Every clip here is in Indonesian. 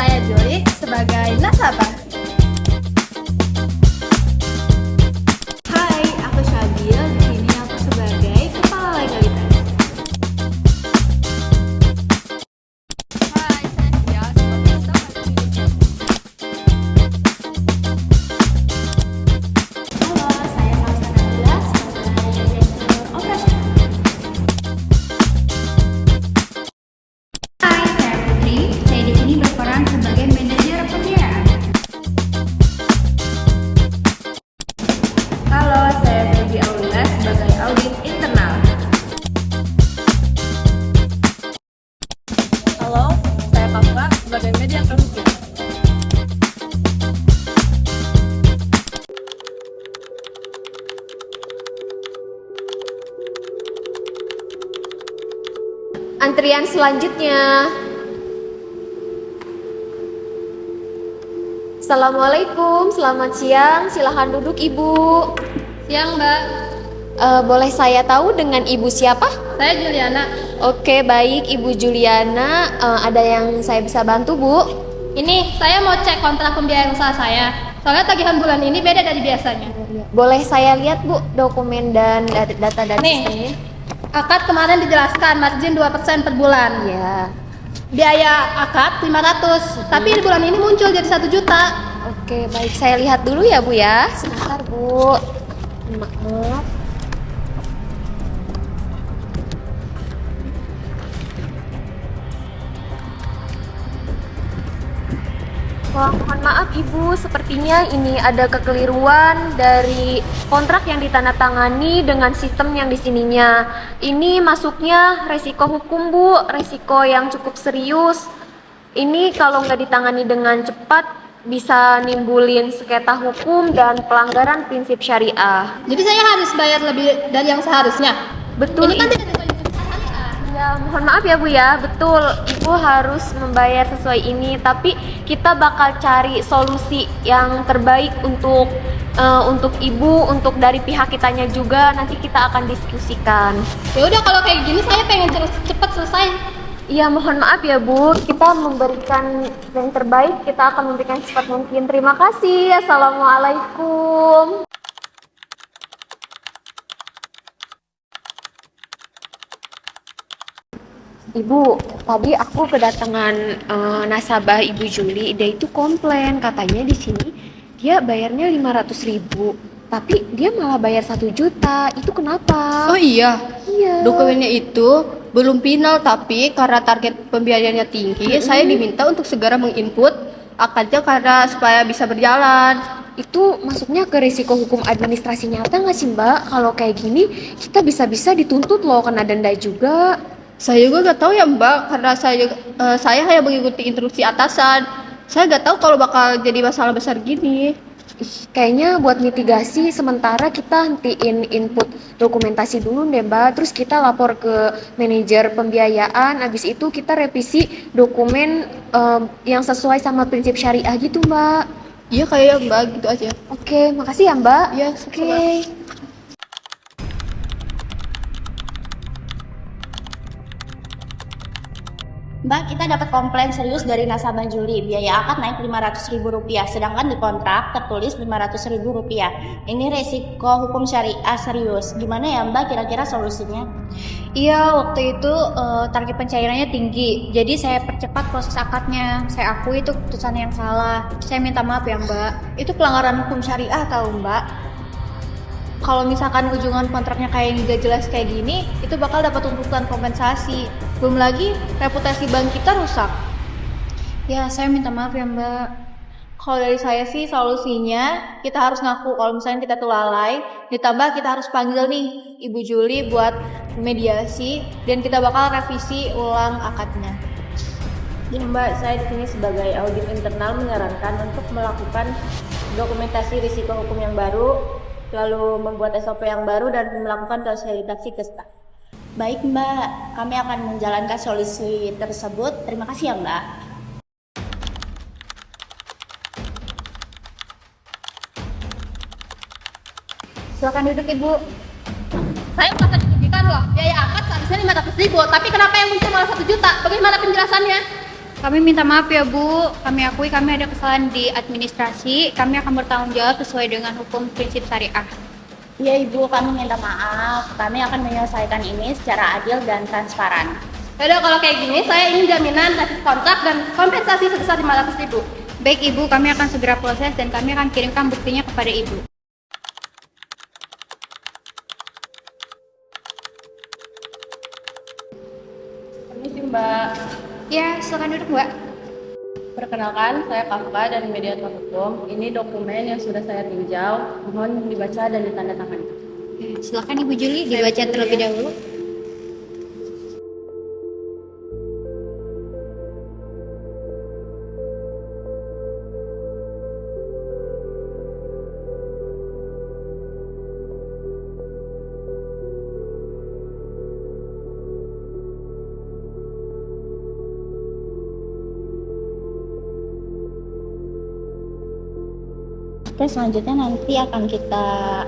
saya Juli sebagai nasabah. Hai, aku Syabil. Di sini aku sebagai kepala legalitas. Hai, saya Dia sebagai staff administrasi. Halo, saya Salsa Nabila sebagai direktur operasional. Hai, saya Putri. Saya di sini berperan sebagai manajer pembiayaan. Halo, saya Feby Aulia sebagai audit internal. Halo, saya Kafka sebagai media kerugian. Antrian selanjutnya. Assalamualaikum, selamat siang. Silahkan duduk Ibu. Siang, Mbak. Boleh saya tahu dengan Ibu siapa? Saya Juliana. Oke, baik Ibu Juliana. Ada yang saya bisa bantu Bu? Ini saya mau cek kontrak pembiayaan usaha saya. Soalnya tagihan bulan ini beda dari biasanya. Boleh saya lihat Bu dokumen dan data dan Nih. sistemnya? Akad kemarin dijelaskan margin 2% per bulan. Ya. Biaya akad 500, tapi di bulan ini muncul jadi 1 juta. Oke, baik. Saya lihat dulu ya Bu ya. Sebentar Bu. Maaf. Wah, mohon maaf Ibu, sepertinya ini ada kekeliruan dari kontrak yang ditandatangani dengan sistem yang di sininya. Ini masuknya resiko hukum Bu, resiko yang cukup serius. Ini kalau nggak ditangani dengan cepat bisa nimbulin sengketa hukum dan pelanggaran prinsip syariah. Jadi saya harus bayar lebih dari yang seharusnya. Betul. Ini kan Ibu. tidak sesuai prinsip syariah. Ya, mohon maaf ya Bu ya, betul. Ibu harus membayar sesuai ini, tapi kita bakal cari solusi yang terbaik untuk Ibu, untuk dari pihak kitanya juga. Nanti kita akan diskusikan. Ya udah kalau kayak gini saya pengen cepet selesai. Iya, mohon maaf ya Bu, kita memberikan yang terbaik, kita akan memberikan secepat mungkin. Terima kasih. Assalamualaikum. Ibu, tadi aku kedatangan nasabah Ibu Juli. Dia itu komplain, katanya di sini dia bayarnya 500.000, tapi dia malah bayar 1 juta. Itu kenapa? Oh iya, Iya. dokumennya itu belum final, tapi karena target pembiayaannya tinggi, saya diminta untuk segera menginput akadnya karena supaya bisa berjalan. Itu masuknya ke risiko hukum administrasi nyata nggak sih Mbak? Kalau kayak gini kita bisa-bisa dituntut loh, kena denda juga. Saya juga nggak tahu ya Mbak, karena saya hanya mengikuti instruksi atasan. Saya nggak tahu kalau bakal jadi masalah besar gini. Kayaknya buat mitigasi sementara kita hentiin input dokumentasi dulu deh Mbak. Terus kita lapor ke manajer pembiayaan. Habis itu kita revisi dokumen yang sesuai sama prinsip syariah gitu Mbak. Iya kayak Mbak, gitu aja. Oke, makasih ya Mbak. Iya, Oke. Mbak, kita dapat komplain serius dari nasabah Juli. Biaya akad naik Rp500.000, sedangkan di kontrak tertulis Rp500.000. Ini resiko hukum syariah serius. Gimana ya Mbak kira-kira solusinya? Iya, waktu itu target pencairannya tinggi. Jadi saya percepat proses akadnya. Saya akui itu keputusan yang salah. Saya minta maaf ya Mbak. Itu pelanggaran hukum syariah tahu Mbak. Kalau misalkan ujungan kontraknya kayak nggak jelas kayak gini, itu bakal dapat tuntutan kompensasi. Belum lagi reputasi bank kita rusak. Ya, saya minta maaf ya Mbak. Kalau dari saya sih solusinya kita harus ngaku kalau misalnya kita tuh lalai, ditambah kita harus panggil nih Ibu Juli buat mediasi dan kita bakal revisi ulang akadnya. Ya Mbak, saya di sini sebagai audit internal menyarankan untuk melakukan dokumentasi risiko hukum yang baru, lalu membuat SOP yang baru dan melakukan sosialisasi ke staf. Baik Mbak, kami akan menjalankan solusi tersebut. Terima kasih ya Mbak. Silakan duduk Ibu. Saya merasa dirugikan loh. Biaya akad seharusnya 500.000, tapi kenapa yang muncul malah 1 juta? Bagaimana penjelasannya? Kami minta maaf ya Bu, kami akui kami ada kesalahan di administrasi, kami akan bertanggung jawab sesuai dengan hukum prinsip syariah. Iya Ibu, kami minta maaf. Kami akan menyelesaikan ini secara adil dan transparan. Yaudah kalau kayak gini, saya ingin jaminan revisi kontrak dan kompensasi sebesar 500.000. Baik Ibu, kami akan segera proses dan kami akan kirimkan buktinya kepada Ibu. Permisi Mbak. Ya, silakan duduk Mbak. Perkenalkan, saya Kafka dari Mediator Hukum. Ini dokumen yang sudah saya tinjau. Mohon dibaca dan ditandatangani. Ya, silakan Ibu Juli dibaca terlebih dahulu. Oke, selanjutnya nanti akan kita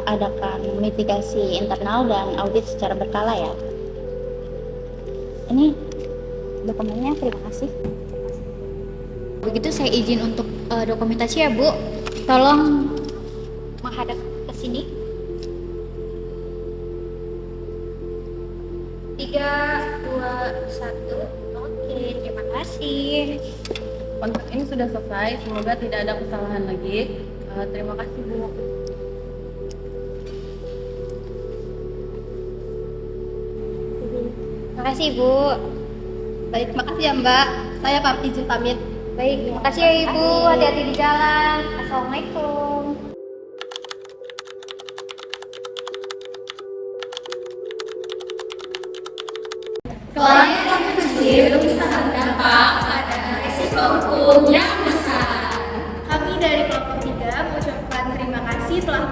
adakan mitigasi internal dan audit secara berkala ya. Ini dokumennya, terima kasih. Begitu saya izin untuk dokumentasi ya Bu. Tolong menghadap ke sini. 3, 2, 1. Oke, terima kasih. Kontrak ini sudah selesai, semoga tidak ada kesalahan lagi. Terima kasih Bu. Terima kasih Ibu. Baik, makasih ya Mbak. Saya izin pamit. Baik, terima kasih ya Ibu. Hati-hati di jalan. Assalamualaikum. Kami dari kelompok 3 mengucapkan terima kasih telah